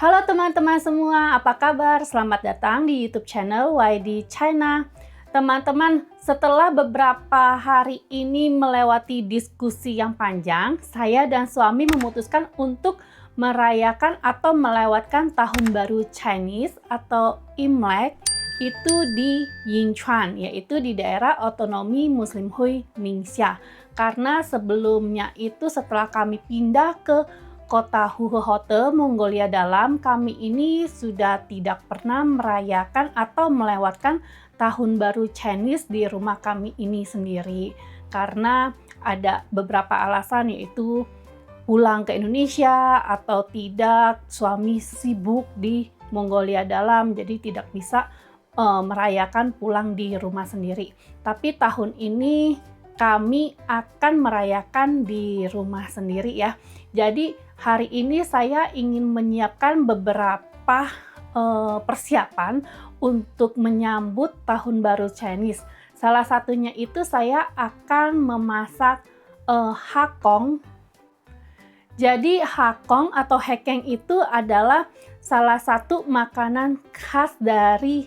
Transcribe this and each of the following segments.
Halo teman-teman semua, apa kabar? Selamat datang di YouTube channel YD China. Teman-teman, setelah beberapa hari ini melewati diskusi yang panjang, saya dan suami memutuskan untuk merayakan atau melewatkan Tahun Baru Chinese atau Imlek itu di Yinchuan, yaitu di daerah otonomi Muslim Hui Ningxia. Karena sebelumnya itu setelah kami pindah ke kota Huhohote, Mongolia Dalam, kami ini sudah tidak pernah merayakan atau melewatkan Tahun Baru Chinese di rumah kami ini sendiri. Karena ada beberapa alasan, yaitu pulang ke Indonesia atau tidak, suami sibuk di Mongolia Dalam, jadi tidak bisa merayakan pulang di rumah sendiri. Tapi tahun ini kami akan merayakan di rumah sendiri ya. Jadi hari ini saya ingin menyiapkan beberapa persiapan untuk menyambut Tahun Baru Chinese. Salah satunya itu saya akan memasak hakong. Jadi hakong atau hekeng itu adalah salah satu makanan khas dari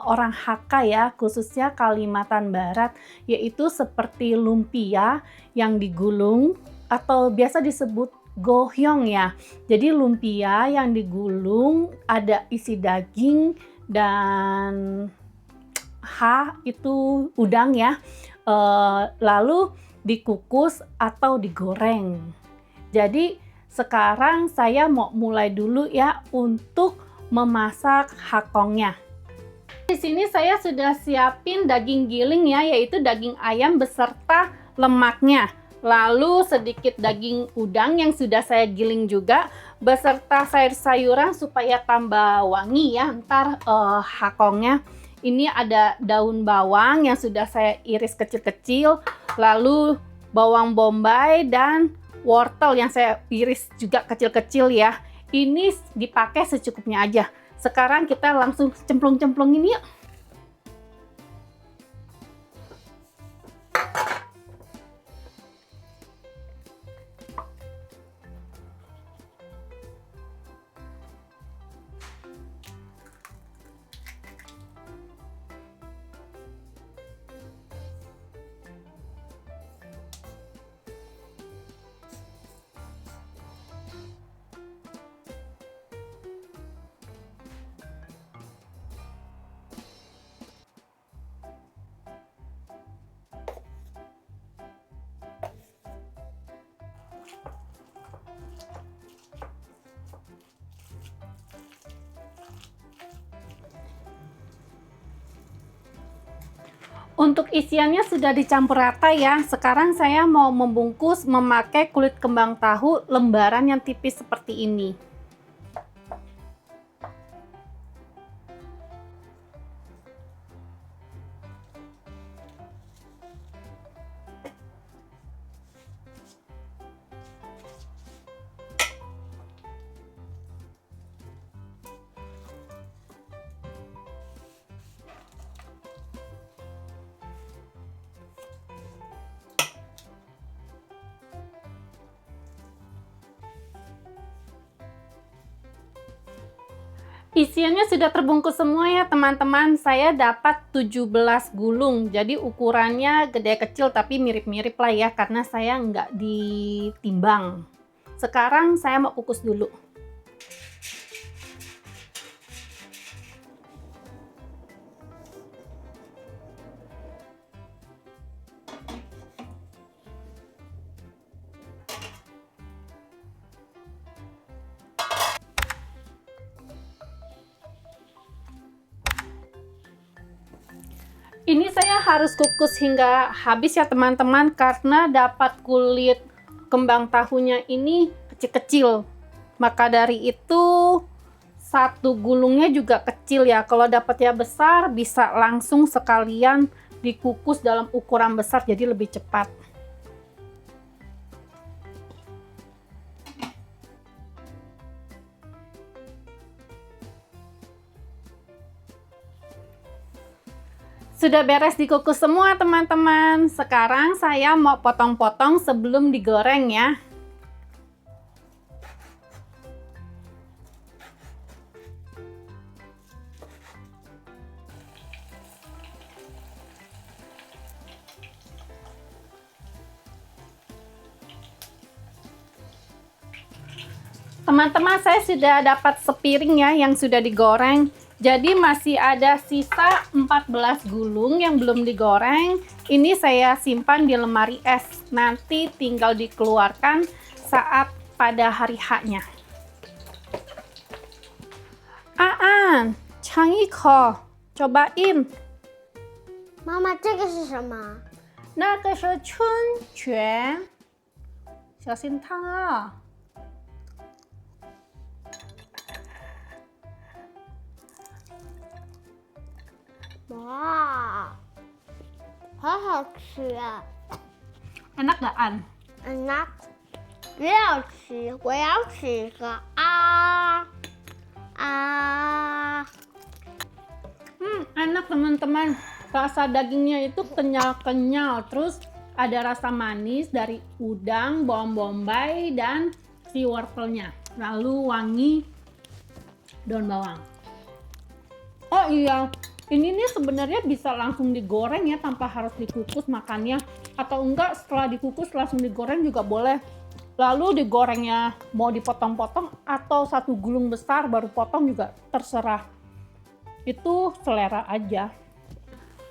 orang Hakka ya, khususnya Kalimantan Barat, yaitu seperti lumpia yang digulung atau biasa disebut gohyong ya. Jadi lumpia yang digulung, ada isi daging dan itu udang ya, lalu dikukus atau digoreng. Jadi sekarang saya mau mulai dulu ya untuk memasak hakongnya. Di sini saya sudah siapin daging giling ya, yaitu daging ayam beserta lemaknya. Lalu sedikit daging udang yang sudah saya giling juga beserta sayur-sayuran supaya tambah wangi ya ntar hakongnya. Ini ada daun bawang yang sudah saya iris kecil-kecil, lalu bawang bombay dan wortel yang saya iris juga kecil-kecil ya. Ini dipakai secukupnya aja. Sekarang kita langsung cemplung-cemplungin yuk. Untuk isiannya sudah dicampur rata ya. Sekarang saya mau membungkus memakai kulit kembang tahu lembaran yang tipis seperti ini. Isiannya sudah terbungkus semua ya teman-teman. Saya dapat 17 gulung. Jadi ukurannya gede kecil tapi mirip-mirip lah ya, karena saya nggak ditimbang. Sekarang saya mau kukus dulu. Ini saya harus kukus hingga habis ya teman-teman, karena dapat kulit kembang tahunya ini kecil-kecil. Maka dari itu satu gulungnya juga kecil ya. Kalau dapatnya besar bisa langsung sekalian dikukus dalam ukuran besar, jadi lebih cepat. Sudah beres dikukus semua teman-teman. Sekarang saya mau potong-potong sebelum digoreng ya. Teman-teman, saya sudah dapat sepiring ya yang sudah digoreng. Jadi masih ada sisa 14 gulung yang belum digoreng. Ini saya simpan di lemari es. Nanti tinggal dikeluarkan saat pada hari H-nya. Aan, Changiko, cobain. 妈妈，这个是什么？那个是春卷，小心烫啊！哇，好好吃啊！ Enak gak, An? enak，我要吃，我要吃一个啊啊！ Enak teman-teman. Rasa dagingnya itu kenyal-kenyal. Terus ada rasa manis dari udang, bawang bombay, dan si wortelnya. Lalu wangi daun bawang. Oh iya, ini nih sebenarnya bisa langsung digoreng ya tanpa harus dikukus makannya. Atau enggak setelah dikukus langsung digoreng juga boleh. Lalu digorengnya mau dipotong-potong atau satu gulung besar baru potong juga terserah. Itu selera aja.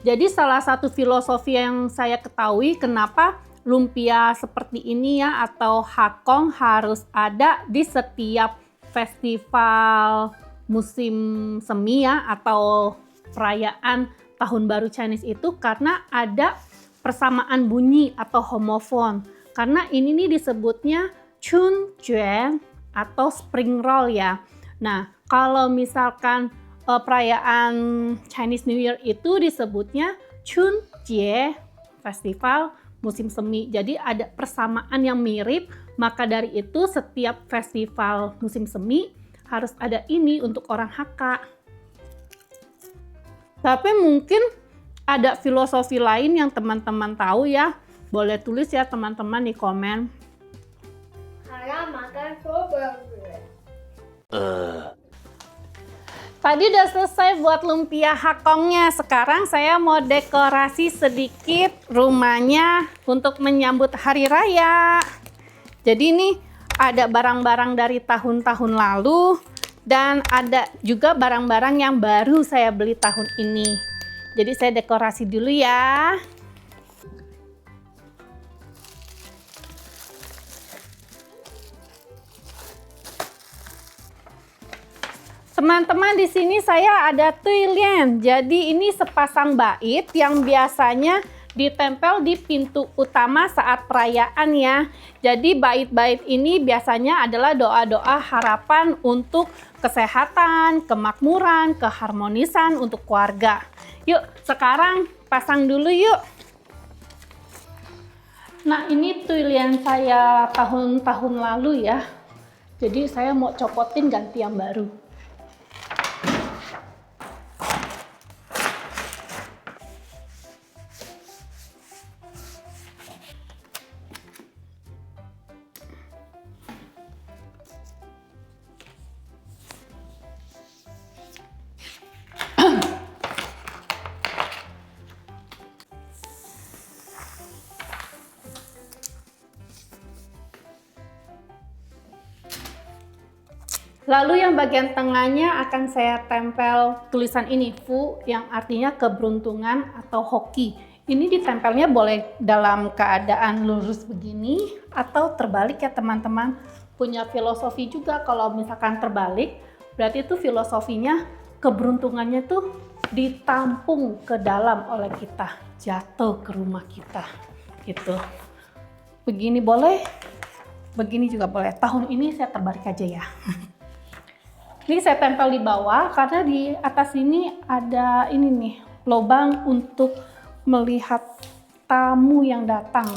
Jadi salah satu filosofi yang saya ketahui kenapa lumpia seperti ini ya atau hakong harus ada di setiap festival musim semi ya atau perayaan tahun baru Chinese itu karena ada persamaan bunyi atau homofon. Karena ini nih disebutnya chun juan atau spring roll ya. Nah, kalau misalkan perayaan Chinese New Year itu disebutnya Chun Jie, festival musim semi. Jadi ada persamaan yang mirip, maka dari itu setiap festival musim semi harus ada ini untuk orang Hakka. Tapi mungkin ada filosofi lain yang teman-teman tahu ya. Boleh tulis ya teman-teman di komen. 好要makan strawberry。 Tadi udah selesai buat lumpia hakongnya. Sekarang saya mau dekorasi sedikit rumahnya untuk menyambut hari raya. Jadi ini ada barang-barang dari tahun-tahun lalu dan ada juga barang-barang yang baru saya beli tahun ini. Jadi saya dekorasi dulu ya. Teman-teman, di sini saya ada tuilian. Jadi ini sepasang bait yang biasanya ditempel di pintu utama saat perayaan ya. Jadi bait-bait ini biasanya adalah doa-doa harapan untuk kesehatan, kemakmuran, keharmonisan untuk keluarga. Yuk, sekarang pasang dulu yuk. Nah, ini tuilian saya tahun-tahun lalu ya. Jadi saya mau copotin ganti yang baru. Lalu yang bagian tengahnya akan saya tempel tulisan ini, Fu, yang artinya keberuntungan atau hoki. Ini ditempelnya boleh dalam keadaan lurus begini atau terbalik ya teman-teman. Punya filosofi juga kalau misalkan terbalik, berarti itu filosofinya keberuntungannya tuh ditampung ke dalam oleh kita, jatuh ke rumah kita gitu. Begini boleh, begini juga boleh. Tahun ini saya terbalik aja ya. Ini saya tempel di bawah karena di atas ini ada ini nih, lubang untuk melihat tamu yang datang.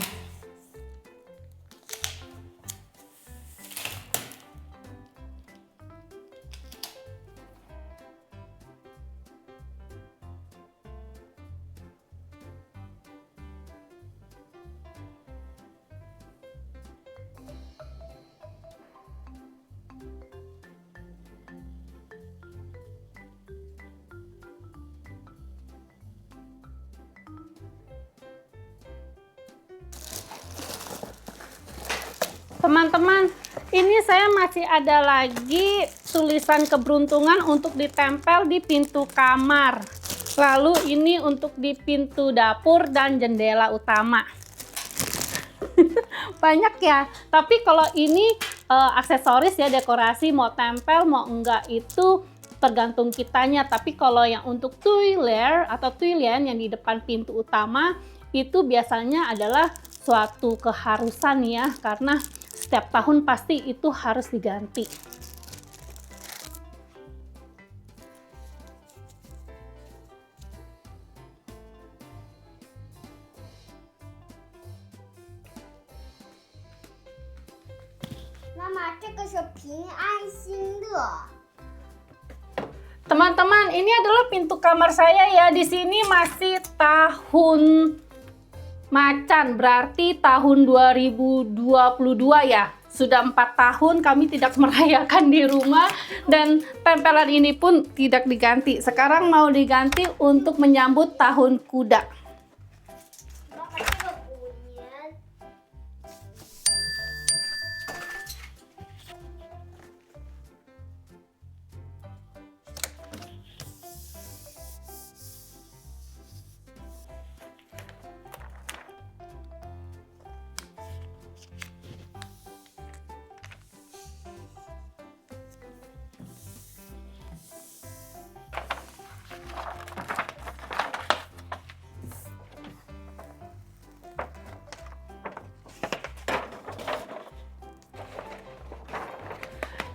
Teman-teman, Ini saya masih ada lagi tulisan keberuntungan untuk ditempel di pintu kamar. Lalu ini untuk di pintu dapur dan jendela utama. Banyak ya. Tapi kalau ini aksesoris ya, dekorasi, mau tempel mau enggak itu tergantung kitanya. Tapi kalau yang untuk tuiler atau tuilian yang di depan pintu utama itu biasanya adalah suatu keharusan ya, karena setiap tahun pasti itu harus diganti. Mama, 这个是平安心乐。 Teman-teman, ini adalah pintu kamar saya ya. Di sini masih tahun macan, berarti tahun 2022 ya. Sudah 4 tahun kami tidak merayakan di rumah dan tempelan ini pun tidak diganti. Sekarang mau diganti untuk menyambut tahun kuda. 妈妈，这个虎年。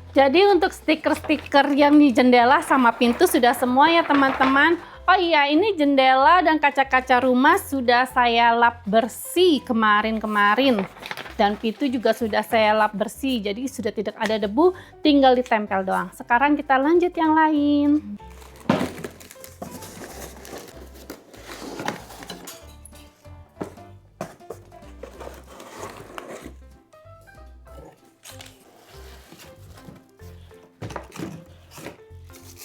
Jadi untuk stiker-stiker yang di jendela sama pintu sudah semua ya teman-teman. Oh iya, ini jendela dan kaca-kaca rumah sudah saya lap bersih kemarin-kemarin. Dan pintu juga sudah saya lap bersih, jadi sudah tidak ada debu, tinggal ditempel doang. Sekarang kita lanjut yang lain.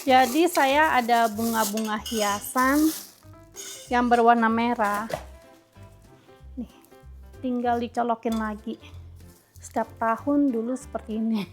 Jadi saya ada bunga-bunga hiasan yang berwarna merah. Nih, tinggal dicolokin lagi. Setiap tahun dulu seperti ini.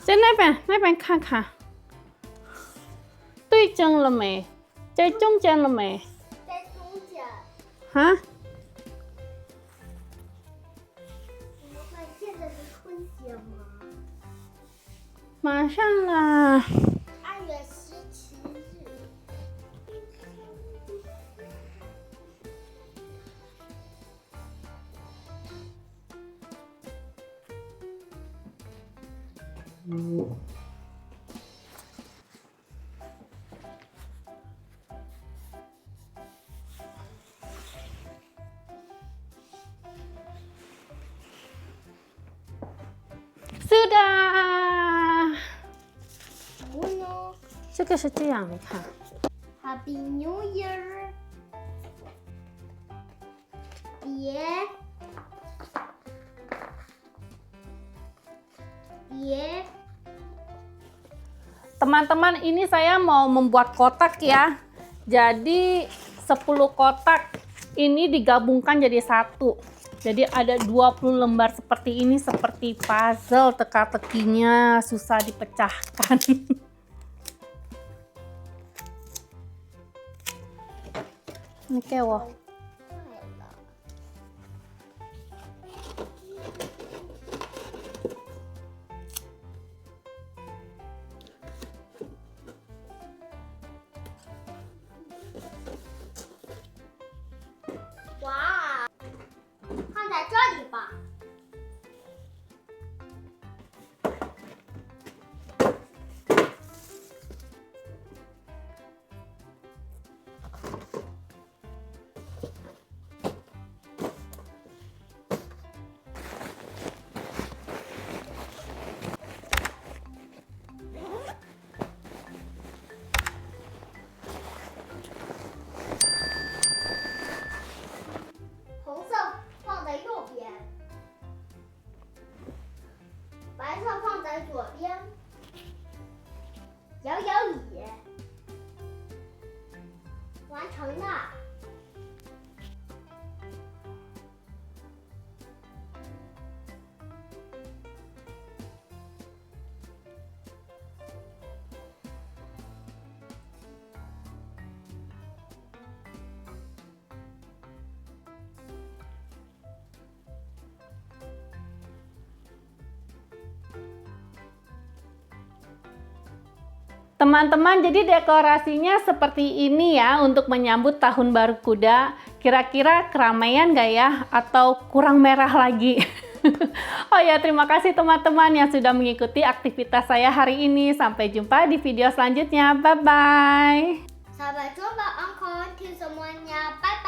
在那边看看，对正了没？在中间了没？在中间。啊？我们快现在是春节吗？马上啦！ 2月17日。Sudah，然后呢这个是这样，你看， ？Happy New Year。别。 teman-teman, ini saya mau membuat kotak ya. Jadi 10 kotak ini digabungkan jadi satu. Jadi ada 20 lembar seperti ini, seperti puzzle, teka-tekinya susah dipecahkan. Ini kewo. 坏了。 Ini 摇摇椅，完成了。Teman-teman, jadi dekorasinya seperti ini ya untuk menyambut Tahun Baru Kuda. Kira-kira keramaian nggak ya? Atau kurang merah lagi? Oh ya, terima kasih teman-teman yang sudah mengikuti aktivitas saya hari ini. Sampai jumpa di video selanjutnya. Bye-bye! Sampai jumpa, Uncle, semuanya. Bye-bye.